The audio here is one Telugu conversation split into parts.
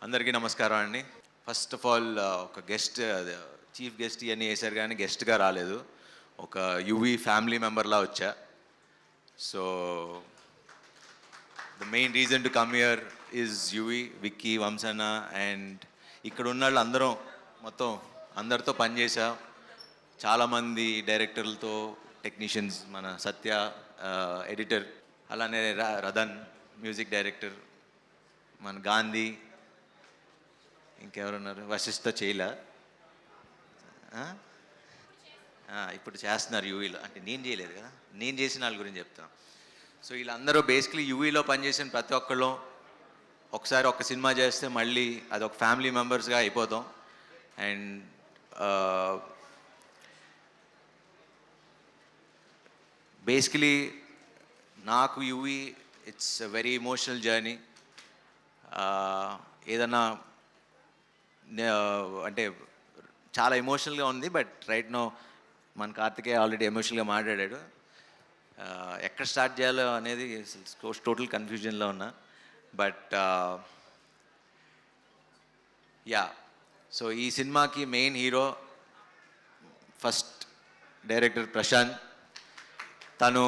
అందరికీ నమస్కారం అండి. ఫస్ట్ ఆఫ్ ఆల్ ఒక గెస్ట్ చీఫ్ గెస్ట్ ఇవన్నీ వేశారు కానీ గెస్ట్గా రాలేదు. ఒక యువి ఫ్యామిలీ మెంబర్లా వచ్చా. So the main reason to come here is Yuvi, Vicky, వంశన్న అండ్ ఇక్కడ ఉన్న వాళ్ళు అందరం మొత్తం అందరితో పనిచేసా. చాలామంది డైరెక్టర్లతో, టెక్నీషియన్స్, మన సత్య ఎడిటర్, అలానే రదన్ మ్యూజిక్ డైరెక్టర్, మన గాంధీ, ఇంకెవరున్నారు, వశిష్ఠ చేయలా ఇప్పుడు చేస్తున్నారు యూవీలో. అంటే నేను చేయలేదు కదా, నేను చేసిన వాళ్ళ గురించి చెప్తాను. సో వీళ్ళందరూ బేసిక్లీ యూవీలో పనిచేసిన ప్రతి ఒక్కళ్ళు ఒకసారి ఒక సినిమా చేస్తే మళ్ళీ అది ఒక ఫ్యామిలీ మెంబర్స్గా అయిపోతాం. అండ్ బేసికలీ నాకు UV it's a very emotional journey. ఏదన్నా అంటే చాలా ఎమోషనల్గా ఉంది. బట్ రైట్ నో మన కార్తికేయ ఆల్రెడీ ఎమోషనల్గా మాట్లాడాడు. ఎక్కడ స్టార్ట్ చేయాలో అనేది టోటల్ కన్ఫ్యూజన్లో ఉన్నా. బట్ యా, సో ఈ సినిమాకి main hero first director Prashant. తను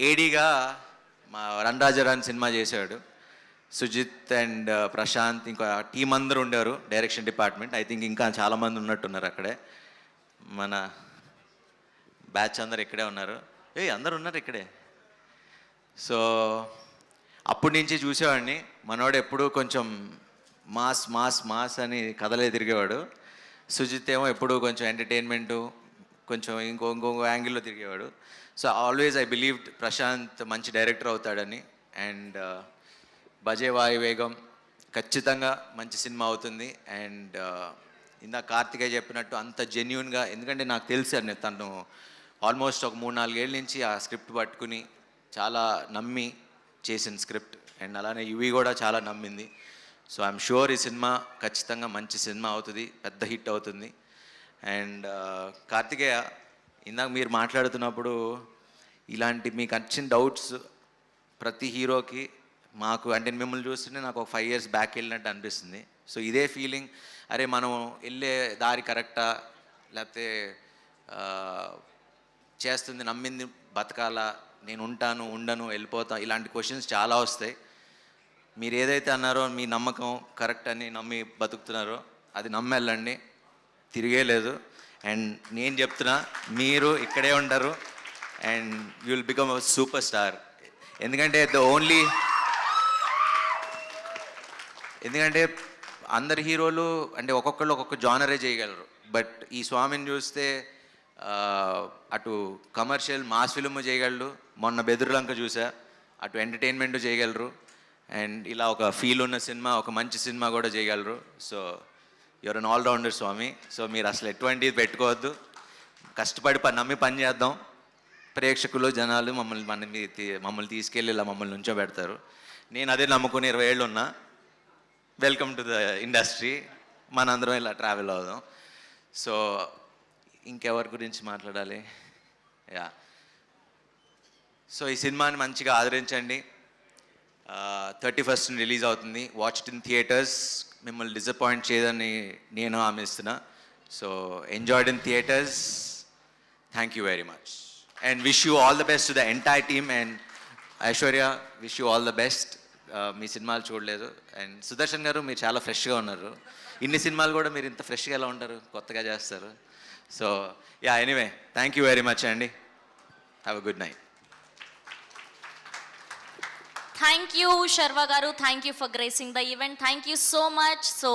ఏడీగా మా రన్ రాజారాన్ సినిమా చేశాడు. సుజిత్ అండ్ ప్రశాంత్ ఇంకా టీం అందరూ ఉండేవారు డైరెక్షన్ డిపార్ట్మెంట్. ఐ థింక్ ఇంకా చాలామంది ఉన్నట్టున్నారు అక్కడే. మన బ్యాచ్ అందరు ఇక్కడే ఉన్నారు. అందరు ఉన్నారు ఇక్కడే. సో అప్పటి నుంచి చూసేవాడిని. మనోడు ఎప్పుడూ కొంచెం మాస్ మాస్ మాస్ అని కథలే తిరిగేవాడు. సుజిత్ ఏమో ఎప్పుడూ కొంచెం ఎంటర్టైన్మెంటు, కొంచెం ఇంకో యాంగిల్లో తిరిగేవాడు. So always I believed Prashanth మంచి డైరెక్టర్ అవుతాడని. అండ్ బజే వాయువేగం ఖచ్చితంగా మంచి సినిమా అవుతుంది. అండ్ ఇందా కార్తికేయ చెప్పినట్టు అంత జెన్యున్గా, ఎందుకంటే నాకు తెలుసు అని తను ఆల్మోస్ట్ ఒక 3-4 ఏళ్ళ నుంచి ఆ స్క్రిప్ట్ పట్టుకుని చాలా నమ్మి చేసిన స్క్రిప్ట్. అండ్ అలానే యువి కూడా చాలా నమ్మింది. సో ఐఎమ్ షూర్ ఈ సినిమా ఖచ్చితంగా మంచి సినిమా అవుతుంది, పెద్ద హిట్ అవుతుంది. అండ్ కార్తికేయ, ఇందాక మీరు మాట్లాడుతున్నప్పుడు ఇలాంటి మీకు వచ్చిన డౌట్స్ ప్రతి హీరోకి, మాకు అంటే మిమ్మల్ని చూస్తుంటే నాకు ఒక 5 years బ్యాక్ వెళ్ళినట్టు అనిపిస్తుంది. సో ఇదే ఫీలింగ్, అరే మనం వెళ్ళే దారి కరెక్టా, లేకపోతే చేస్తుంది నమ్మింది బతకాలా, నేను ఉంటాను ఉండను వెళ్ళిపోతా, ఇలాంటి క్వశ్చన్స్ చాలా వస్తాయి. మీరు ఏదైతే అన్నారో మీ నమ్మకం కరెక్ట్ అని నమ్మి బతుకుతున్నారో అది నమ్మెళ్ళండి, తిరిగే లేదు. అండ్ నేను చెప్తున్నా, మీరు ఇక్కడే ఉంటారు and you will become a super star. ఎందుకంటే అందరు హీరోలు అంటే ఒక్కొక్కళ్ళు ఒక్కొక్క జానరే చేయగలరు. బట్ ఈ స్వామిని చూస్తే అటు కమర్షియల్ మాస్ ఫిల్మ్ చేయగలరు, మొన్న బెదురులంక చూసా, అటు ఎంటర్టైన్మెంట్ చేయగలరు, అండ్ ఇలా ఒక ఫీల్ ఉన్న సినిమా, ఒక మంచి సినిమా కూడా చేయగలరు. So you're an allrounder Swami. So మీరు అసలు ఎటువంటిది పెట్టుకోవద్దు, కష్టపడి నమ్మి పని చేద్దాం. ప్రేక్షకులు, జనాలు మమ్మల్ని తీసుకెళ్ళి ఇలా మమ్మల్ని నుంచోబెడతారు. నేను అదే నమ్ముకుని 20 ఏళ్ళు ఉన్నా. Welcome to the industry. మనందరం ఇలా ట్రావెల్ అవుదాం. సో ఇంకెవరి గురించి మాట్లాడాలి? యా, సో ఈ సినిమాని మంచిగా ఆదరించండి. 31st రిలీజ్ అవుతుంది. Watch it in theatres. మిమ్మల్ని డిసప్పాయింట్ చేయదని నేను హామీ ఇస్తున్నా. So enjoyed in theatres. Thank you very much and wish you all the best to the entire team. And Aishwarya, wish you all the best. మీ సినిమాలు చూడలేదు. అండ్ సుదర్శన్ గారు, మీరు చాలా ఫ్రెష్గా ఉన్నారు. ఇన్ని సినిమాలు కూడా మీరు ఇంత ఫ్రెష్గా ఎలా ఉంటారు, కొత్తగా చేస్తారు. So yeah, anyway thank you very much అండి. Have a good night. Thank you, Sharva Garu. Thank you for gracing the event. Thank you so much. So